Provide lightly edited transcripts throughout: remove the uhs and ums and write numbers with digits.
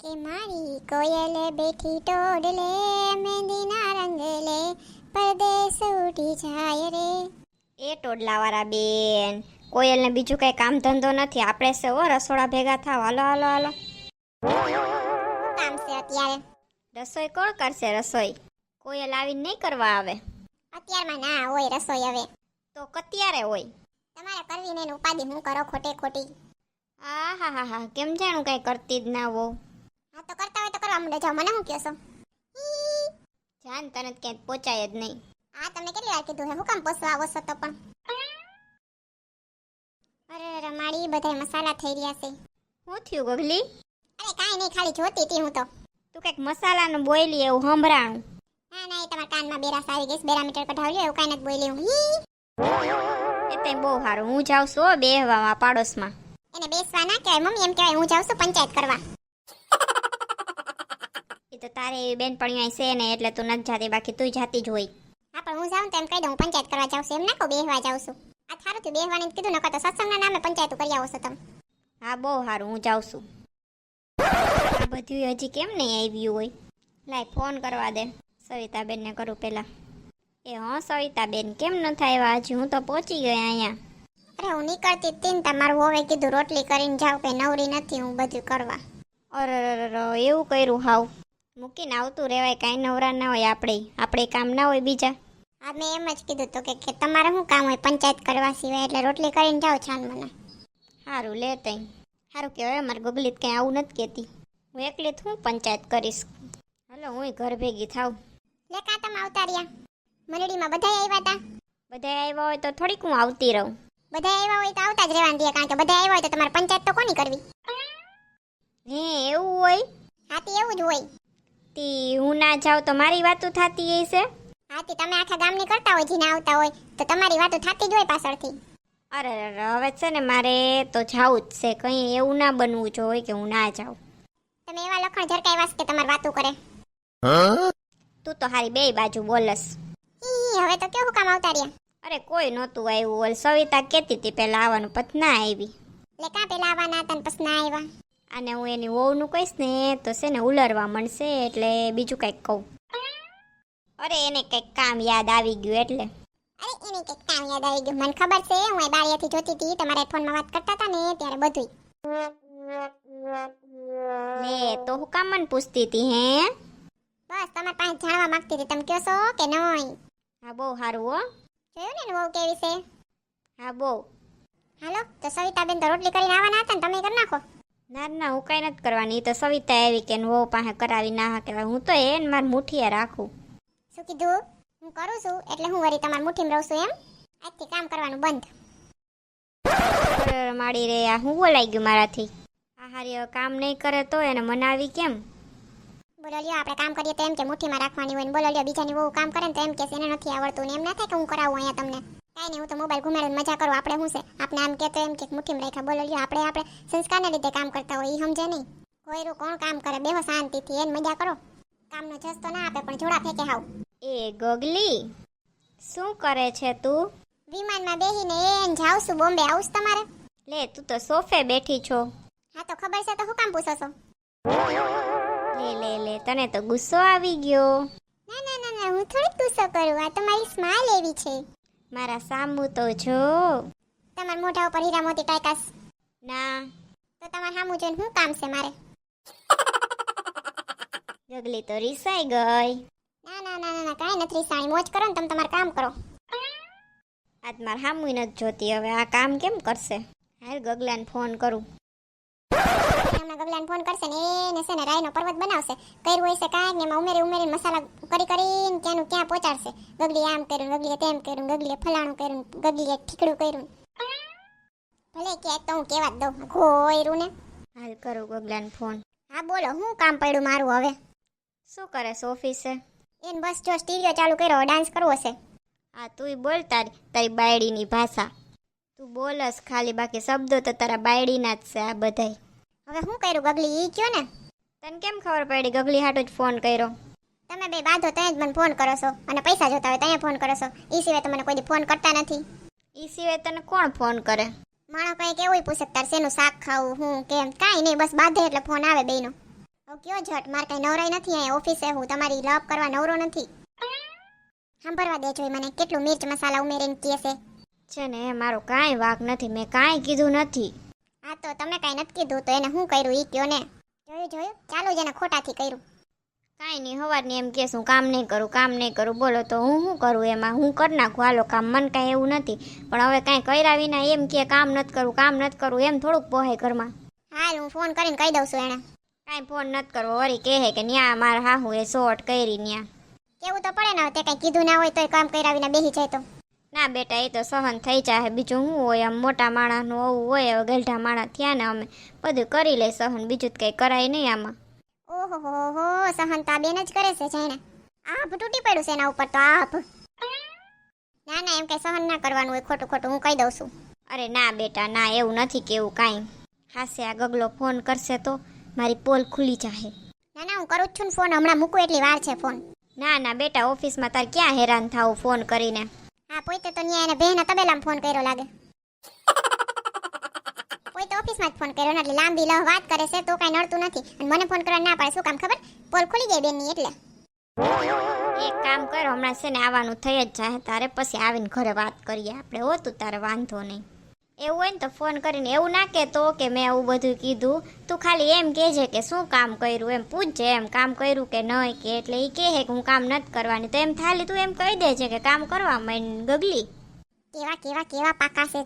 કે મારી કોયલ બેઠી ટોડલે મહેંદીના રંગલે પરદેસ ઉઠી જાય રે. એ ટોડલાવાળા બેન, કોયલને બીજું કઈ કામ ધંધો નથી, આપણે છે ઓ રસોડા ભેગા થાવ. હાલો હાલો હાલો. કામ છે અત્યારે? રસોઈ કોણ કરશે? રસોઈ કોયલ આવીને નહીં કરવા આવે. અત્યારમાં ના હોય રસોઈ હવે. તો કત્યારે હોય? તમારે કરવી ને ઉપાધિ હું કરો ખોટે ખોટી. હા હા હા હા, કેમ જાણું કઈ કરતી જ ના હો. હા તો કરતા હોય તો કરવા માંડે, જાઓ, મને શું કહો છો? જાન તને ક્યાંય પહોંચાય જ નહીં. હા તમને કેટલી વાર કીધું હે, હું કામ પોસવા આવો છો તો પણ. અરે રમાડી બધા મસાલા થઈ રહ્યા છે. શું થયું ગગલી? અરે કાંઈ નહીં, ખાલી જોતી હતી હું તો. તું કંઈક મસાલાનું બોયલી એવું સંભળાણું. ના ના, એ તમારા કાનમાં બેરાસ આવી ગઈ, બેરામીટર કઢાવ્યો એવું કાંઈ નથી બોલી હું. એ તઈ બહુ સારું. હું જાઉં છું હો બેહવામાં પાડોશમાં. એને બેસવા ના કહેવાય મમ્મી, એમ કહેવાય હું જાઉં છું પંચાયત કરવા. એ તો તારે એવી બેનપણી અહીં છે ને એટલે તું નથી જાતી, બાકી તું જાતી જ હોય. હા પણ હું જાઉં તો એમ કહી દઉં હું પંચાયત કરવા જાઉં છું, એમ ના કહું બેહવા જાઉં છું. આ થારું થયું બેહવાની જ કીધું, નકર તો સત્સંગના નામે પંચાયત કરી આવો છો તમે. હા બહુ સારું, હું જાઉં છું. આ બધું હજી કેમ નહીં આવ્યું હોય? લાય ફોન કરવા દે. સવિતાબેનને કરું પહેલા. એ હા સવિતાબેન, કેમ નથી આવ્યા હજી? હું તો પહોંચી ગઈ અહીંયા. અરે હું નીકળતી જ તી, તમારું હોવે કીધું રોટલી કરીને જાઉં, કે નવરી નથી હું બધું કરવા. અરે એવું કર્યું હાવ. મૂકીને આવતું રહેવાય, કાંઈ નવરા ના હોય આપણે કામ ના હોય બીજા. હા મેં એમ જ કીધું તો કે તમારે શું કામ હોય પંચાયત કરવા સિવાય, એટલે રોટલી કરીને જાઓ છાન મને. સારું લે તઈ. સારું કહેવાય, મારી ગગલીત કંઈ આવું નથી કહેતી. હું એકલી જ હું પંચાયત કરીશ. હાલો હું ઘર ભેગી થાવ. લે કાં તમે આવતા રહ્યા? મંડળીમાં બધાય આવ્યા હતા? બધા આવ્યા હોય તો થોડીક હું આવતી રહું. બધા આવ્યા હોય તો આવતા જ રહેવાનું રહ્યા, કારણ કે બધા આવ્યા હોય તો તમારે પંચાયત તો કોની કરવી? હે એવું હોય? હાથી એવું જ હોય. તી હું ના જાઉં તો મારી વાતો થતી હશે? હાથી તમે આખા ગામની કરતા હોય, જીને આવતા હોય તો તમારી વાતો થતી જ હોય પાછળથી. અરે હવે છે ને મારે તો જાવું જ છે, કંઈ એવું ના બનવું જોઈએ કે હું ના જાઉં. તમે એવા લખણ ઝરકાવ્યા કે તમારી વાતો કરે. તું તો હારી બે બાજુ બોલસ. હવે તો કેવું કામ આવતા રહ્યા? અરે કોઈ નહોતું આવ્યું. ઓલ સવિતા કહેતી હતી પહેલા આવવાનું, પછી ના આવી. એટલે કાં પેલા આવવાના હતા ને પછી ના આવ્યા? અને હું એની વહુનું કહીશ ને તો છે ને ઉલરવા મળશે, એટલે બીજું કંઈક કહું. અરે એને કંઈક કામ યાદ આવી ગયું એટલે. અરે એની કંઈક કામ યાદ આવી ગયું, મને ખબર છે. હું એ બારીયાથી જોતી હતી, તમારા ફોનમાં વાત કરતા હતા ને ત્યારે બધું. લે તો હું કામ મને પૂછતી હતી હે? બસ તમારી પાસે જાણવા માંગતી હતી, તમે કહો છો કે નહીં? હા બહુ સારું હો. જોયું ને વહુ કેવી છે? હા બહુ. હાલો તો સવિતાબેન તો રોટલી કરીને આવવાના હતા ને, તમે કરી નાખો. ના ના હું કાંઈ નથી કરવાની. એ તો સવિતા આવી કે વહુ પાસે કરાવી ના કહેવાય. હું તો એને મારી મુઠ્ઠીએ રાખું. શું કીધું? હું કરું છું એટલે હું વળી તમારી મુઠ્ઠીમાં રહું છું એમ? આજથી કામ કરવાનું બંધ. માડી રે, આ હું બોલાઈ ગયું મારાથી. આ હારી કામ નહીં કરે તો એને મનાવી કેમ? બોલો લ્યો, આપણે કામ કરીએ તો એમ કે મુઠ્ઠીમાં રાખવાની હોય ને, બોલો લ્યો બીજાની બહુ કામ કરે ને તો એમ કે એને નથી આવડતું ને, એમ ના થાય કે હું કરાવું અહીંયા તમને. કાંઈ નહીં, હું તો મોબાઈલ ઘુમાડીને મજા કરું. આપણે શું છે, આપણે આમ કહેતો એમ કે મુઠ્ઠીમાં રાખ્યા. બોલો લ્યો, આપણે સંસ્કારને લીધે કામ કરતા હોય, એ સમજે નહીં. કોઈરું કોણ કામ કરે? બેહો શાંતિથી, એને મજા કરો. કામનો જસ તો ના આપે પણ જોડા ફેંકે હાવ. એ ગગલી, શું કરે છે તું? વિમાનમાં બેહીને એને જાઉં છું બોમ્બે. આવું છે તમારે? લે તું તો સોફે બેઠી છો. હા તો ખબર છે તો શું કામ પૂછો છો? લે તને તો ગુસ્સો આવી ગયો. ના ના ના ના, હું થોડીક ગુસ્સો કરું. આ તમારી સ્માઈલ એવી છે. મારા સામુ તો જો. તમારા મોઢા ઉપર હીરા મોતી ટાઈકાસ. ના તો તમારે સામું જોઈને શું કામ છે મારે? ગગલી તો રીસાઈ ગઈ. ના ના ના ના, કાંઈ નથી રીસાણી. મોજ કરો ને તમે તમારું કામ કરો. આજ મારે સામું નથી જોતી. હવે આ કામ કેમ કરશે? હાલ ગગલાને ફોન કરું. હમણાં ગગલાને ફોન કરશે ને એને છે ને રાયનો પર્વત બનાવશે. કર્યું હોય છે કાંઈક ને એમાં ઉમેરીને મસાલા કરીને ક્યાંનું ક્યાં પહોંચાડશે. ગગલીએ આમ કર્યું, ગગલીએ તેમ કર્યું, ગગલીએ ફલાણું કર્યું, ગગલીએ ઠીકડું કર્યું. ભલે ક્યાંક તો હું કેવા જ દઉં ખોયરું ને. હાલ કરું ગગલાને ફોન. હા બોલો, હું કામ પડ્યું મારું હવે? શું કરે છે ઓફિસે? એને બસ જો સ્ટીરિયો ચાલુ કર્યો, ડાન્સ કરવો છે. હા તુંય બોલ તારી બાયડીની ભાષા. તું બોલસ ખાલી, બાકી શબ્દો તો તારા બાયડીના જ છે આ બધાય. હવે શું કર્યું ગગલી ઈ કયો ને? તને કેમ ખબર પડી? ગગલી હાટુ જ ફોન કર્યો. તમે બે બાંધો ત્યાં જ મને ફોન કરો છો, અને પૈસા જોતા હોય ત્યાં ફોન કરો છો. એ સિવાય તમે કોઈ દી ફોન કરતા નથી. એ સિવાય તને કોણ ફોન કરે? માણસ કંઈક એવું પૂછે તાર શેનું શાક ખાવું હું કેમ, કાંઈ નહીં, બસ બાંધે એટલે ફોન આવે બેયનો. તો કયો ઝટ, મારે કઈ નવરાઈ નથી અહીંયા ઓફિસે, હું તમારી લપ કરવા નવરો નથી. સાંભળવા દેજો ઈ મને કેટલું મિર્ચ મસાલા ઉમેરીને કહે છે. છે ને મારો કાંઈ વાક નથી, મેં કાંઈ કીધું નથી. હા તો તમે કાંઈ નથી કીધું તો એને શું કર્યું ઈ કયો ને. જોયું ચાલુ જ એને ખોટાથી કર્યું. કાંઈ નહીં, હવારની એમ કહેશ હું કામ નહીં કરું, બોલો તો હું શું કરું એમાં, હું કરી નાખું હાલો કામ, મન કાંઈ એવું નથી. પણ હવે કાંઈ કર્યા વિના એમ કે કામ નથી કરવું, એમ થોડુંક પોહાય ઘરમાં. હાલ હું ફોન કરીને કહી દઉં છું એને. કાંઈ ફોન નથી કરવો, વળી કહે કે ન્યા મારા હાહુ એ શોર્ટ કરી ન્યા. કેવું તો પડે ને, તે કાંઈ કીધું ના હોય તોય કામ કર્યા વિના બેસી જાય તો. ના બેટા, એ તો સહન થઈ જાય, બીજું શું હોય, આમ મોટા માણસનું આવું હોય, હવે ગલઢા માણસ થયા ને અમે બધું કરી લે સહન, બીજું તો કંઈ કરાય નહીં આમાં. ઓહો હો સહન તો આ બેન જ કરે છે જાણે. આભ તૂટી પડ્યું છે એના ઉપર તો આભ. ના એમ કઈ સહન ના કરવાનું હોય, ખોટું હું કહી દઉં છું. અરે ના બેટા ના, એવું નથી કેવું કાંઈ. હાસે આ ગગલો ફોન કરશે તો મારી પોલ ખુલી જાહે. ના હું કરું જ છું ને ફોન, હમણાં મૂકું એટલી વાર છે ફોન. ના બેટા, ઓફિસમાં તાર ક્યાં હેરાન થાવું ફોન કરીને. હા પોતે તો ન્યા એને બહેના તબેલામાં ફોન કર્યો લાગે. પોતે ઓફિસમાં જ ફોન કર્યો ને એટલે લાંબી વાત કરે છે તો કાંઈ નડતું નથી. અને મને ફોન કરવા ના પાડે, શું કામ ખબર? પોલ ખુલી જાય બેનની એટલે. એક કામ કર, હમણાં છે ને આવવાનું થઈ જ જાય તારે, પછી આવીને ઘરે વાત કરીએ આપણે, હોતું તારે વાંધો નહીં. એવું હોય ને તો ફોન કરીને એવું ના કહેતો કે મેં આવું બધું કીધું, તું ખાલી એમ કહેજે કે શું કામ કર્યું, એમ પૂછજે એમ કામ કર્યું કે નહીં કે, એટલે એ કહે કે હું કામ નથી કરવાની, તો એમ થાલી તું એમ કહી દેજે કે કામ કરવા માંડ ગગલી. કેવા પાકા છે,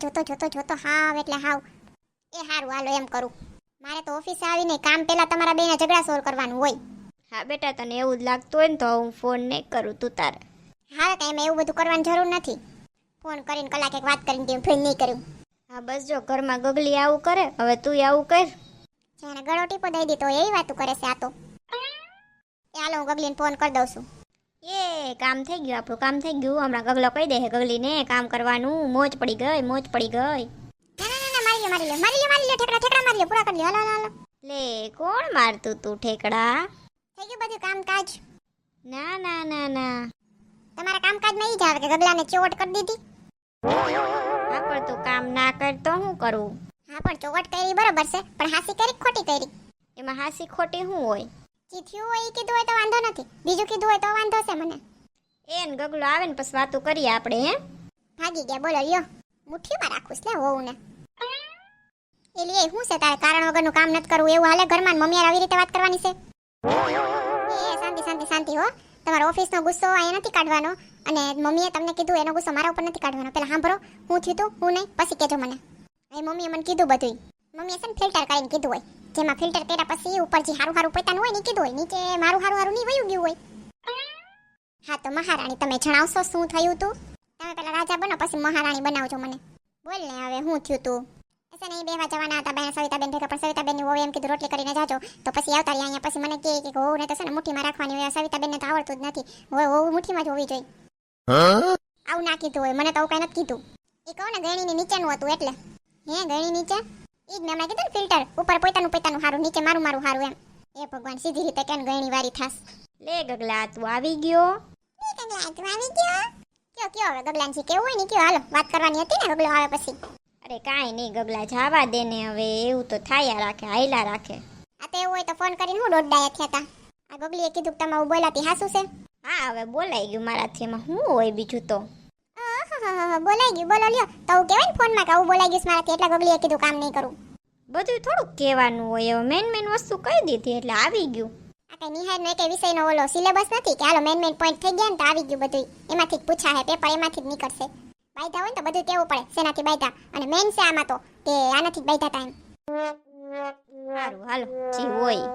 જોતો હાવ એટલે હાવ. એ હારું હાલો એમ કરું. મારે તો ઓફિસે આવીને કામ પહેલા તમારા બેના ઝઘડા સોલ્વ કરવાનું હોય. હા બેટા, તને એવું જ લાગતું હોય ને તો હું ફોન નહીં કરું તું તારે. હા કાંઈ એમ એવું બધું કરવાની જરૂર નથી. ફોન કરીને કલાક એક વાત કરીને તેમ ફોન નહીં કર્યું. હા બસ જો ઘરમાં ગગલી આવું કરે, હવે તું આવું કર. જેને ગળો ટીપો દઈ દીધો એવી વાતું કરે છે આ તો. એ હાલો હું ગગલીને ફોન કરી દઉં છું. એ કામ થઈ ગયું, આપણું કામ થઈ ગયું. હમણાં ગગલો કહી દે ગગલીને કામ કરવાનું, મોજ પડી ગઈ. ના મારી લે ઠેકડા મારી લે, પૂરા કરી લે. હાલો લે કોણ મારતું તું ઠેકડા? થઈ ગયું બધું કામકાજ. ના તમારા કામકાજમાં ઈ જ આવે કે ગગલાને ચોટ કરી દીધી. હા પણ તું કામ ના કર તો શું કરવું? હા પણ ચોટ કરી બરોબર છે, પણ હાસી કરી ખોટી કરી. એમાં હાસી ખોટી શું હોય? જે થયું હોય એ કીધું હોય તો વાંધો નથી, બીજું કીધું હોય તો વાંધો છે મને. એને ગગલો આવે ને પછી વાતો કરીએ આપણે. હે ભાગી ગયા, બોલો લ્યો. મુઠ્ઠીમાં રાખું છે હોવું ને. એલી એ શું છે તારે કારણ વગરનું કામ નથી કરવું એવું હાલે ઘરમાં? મમ્મી આવી રીતે વાત કરવાની છે? એ શાંતિ હો. તમારો ઓફિસનો ગુસ્સો અહીંયા નથી કાઢવાનો, અને મમ્મીએ તમને કીધું એનો ગુસ્સો મારા ઉપર નથી કાઢવાનો. પહેલા સાંભળો હું થયું તું હું નહીં, પછી કહેજો મને. એ મમ્મીએ મને કીધું બધું. મમ્મીએ છે ને ફિલ્ટર કરીને કીધું હોય, જેમાં ફિલ્ટર કર્યા પછી ઉપર જે હારું પૈતાનું હોય ને કીધું હોય, નીચે મારું હારું નહીં વયું ગયું હોય. હા તો મહારાણી તમે જણાવશો શું થયું તું? તમે પેલા રાજા બનો પછી મહારાણી બનાવજો મને. બોલ ને હવે હું થયું તું? એસે નહીં બેવા જવાના હતા બેન સવિતાબેન ભેગા, પણ સવિતાબેનની વહુ એમ કીધું રોટલી કરીને જાજો, તો પછી આવતા રહ્યા અહીંયા. પછી મને કહે કે વહુને તો છે ને મુઠ્ઠીમાં રાખવાની હોય, સવિતાબેનને તો આવડતું જ નથી, વહુ મુઠ્ઠીમાં જ હોવી જોઈએ. આવું ના કીધું હોય, મને તો આવું કઈ નથી કીધું. એ કહો ને ગયણીની નીચેનું હતું એટલે. હે ગયણી નીચે? ઈ જ મેં હમણાં કીધું ને ફિલ્ટર ઉપર પોતાનું હારું, નીચે મારું હારું એમ. એ ભગવાન સીધી રીતે કેમ ગયણી વારી થાસ. લે ગગલા તું આવી ગયો. કયો હવે ગગલાનજી કેવું હોય ને કયો. હાલો વાત કરવાની હતી ને ગગલો આવે પછી. અરે કાંઈ નહીં ગગલા, જવા દે ને હવે, એવું તો થાયા રાખે, હાયલા રાખે. આ તો એવું હોય તો ફોન કરીને હું દોડાયા થયા હતા. આ ગગલીએ કીધું કે તમે બોલાતી હાસુ છે? હા હવે બોલાઈ ગયું મારાથી, એમાં શું હોય બીજું તો. બોલાઈ ગયું, બોલો લ્યો. તો હું કહેવાય ને ફોનમાં કે આવું બોલાઈ ગયું મારાથી, એટલે ગગલીએ કીધું કામ નહીં કરું. બધું થોડુંક કહેવાનું હોય, હવે મેન વસ્તુ કહી દીધી એટલે આવી ગયું. આ કઈ નિહાળનો એક વિષયનો ઓલો સિલેબસ નથી કે હાલો મેન પોઈન્ટ થઈ ગયા ને તો આવી ગયું બધું. એમાંથી જ પૂછાશે, પેપર એમાંથી જ નીકળશે. બાયધા હોય ને તો બધું કેવું પડે શેનાથી બાયધા, અને મેન છે આમાં તો કે આનાથી જ બાયધા ટાઈમ. સારું હાલો જી હોય.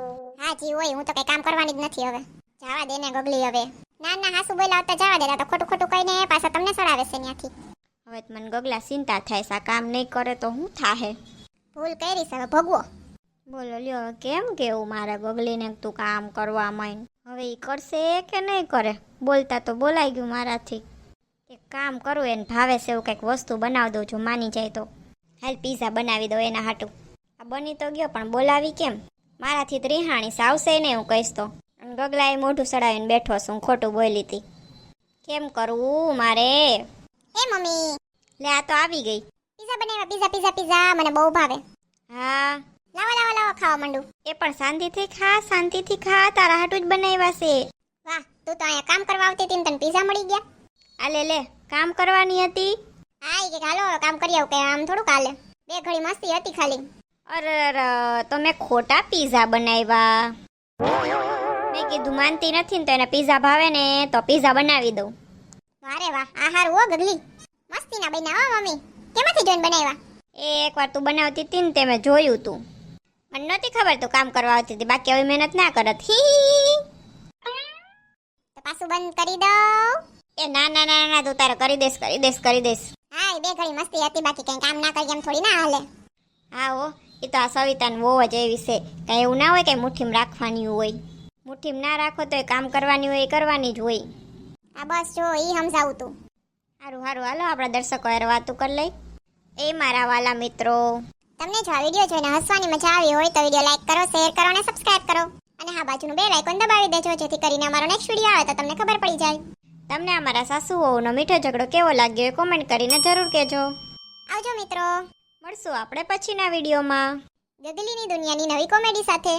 હા જી હોય, હું તો કઈ કામ કરવાની જ નથી હવે. જવા દે ને ગગલી હવે. ના હાસુ બોલા તો જવા દેતા, તો ખોટું કહીને પાછા તમને સડાવે છે ત્યાંથી. હવે મને ગગલા ચિંતા થાય છે, આ કામ નહીં કરે તો શું થાહે? ભૂલ કરી છે હવે ભગવો. બોલો લ્યો કેમ કેવું મારે ગગલીને તું કામ કરવા માંડ? હવે એ કરશે કે નહીં કરે? બોલતા તો બોલાઈ ગયું મારાથી. એક કામ કરું, એને ભાવે છે એવું કંઈક વસ્તુ બનાવી દઉં છું, માની જાય તો. હાલ પીઝા બનાવી દો એના હાટું. આ બની તો ગયો પણ બોલાવી કેમ? મારાથી તો રિહાણી આવશે નહીં હું કહીશ તો. અને ગગલાએ મોઢું સડાવીને બેઠો છું, ખોટું બોલી હતી. કેમ કરવું મારે? એ મમ્મી લે આ તો આવી ગઈ. પીઝા બનાવ્યા, પીઝા મને બહુ ભાવે. હા લાવો લાવો લાવો ખાવા માંડું. એ પણ શાંતિથી ખા તારા હાટું જ બનાવ્યા છે. વાહ, તું તો અહીંયા કામ કરવા આવતી હતી ને તને પીઝા મળી ગયા. આ લે કામ કરવાની હતી. હા ઈ કે હાલો હવે કામ કરી આવું, કે આમ થોડું કાલે 2 ઘડી મસ્તી હતી ખાલી. અરે તો મેં ખોટા પીઝા બનાવ્યા. મેં કીધું માનતી નથી ને તો એને પીઝા ભાવે ને તો પીઝા બનાવી દઉં. વારે વાહ, આ હારું હો ગગલી. મસ્તીના બન્યા હો મમ્મી. કેમાંથી જોઈને બનાવ્યા? એકવાર તું બનાવતી હતી ને તે મેં જોયું તું. મને નહોતી ખબર તું કામ કરવા આવતી હતી, બાકી હવે મહેનત ના કરત. તો પાછું બંધ કરી દઉં. એ ના તું તારે કરી દેશ. હા એ 2 ઘડી મસ્તી હતી, બાકી કઈ કામ ના કરી એમ થોડી ના હાલે. હા હો, એ તો આ સવિતાને બહુ જ એવી છે. કાંઈ એવું ના હોય કે મુઠ્ઠીમાં રાખવાની હોય. મુઠ્ઠીમાં ના રાખો તો એ કામ કરવાની હોય એ કરવાની જ હોય. આ બસ જો ઈ સમજાવું તું. હારું હાલો આપણા દર્શકો યાર વાતું કરી લઈ. એ મારા વાલા મિત્રો, તમને જો આ વિડીયો જોઈને હસવાની મજા આવી હોય તો વિડીયો લાઈક કરો, શેર કરો અને સબસ્ક્રાઇબ કરો. અને હા બાજુનું બેલ આઇકોન દબાવી દેજો, જેથી કરીને અમારો નેક્સ્ટ વિડીયો આવે તો તમને ખબર પડી જાય. તમને અમારા સાસુ વહુનો મીઠો ઝઘડો કેવો લાગ્યો એ કોમેન્ટ કરીને જરૂર કહેજો. આવજો મિત્રો, મળશું આપણે પછીના વિડીયોમાં ગગલીની દુનિયાની નવી કોમેડી સાથે.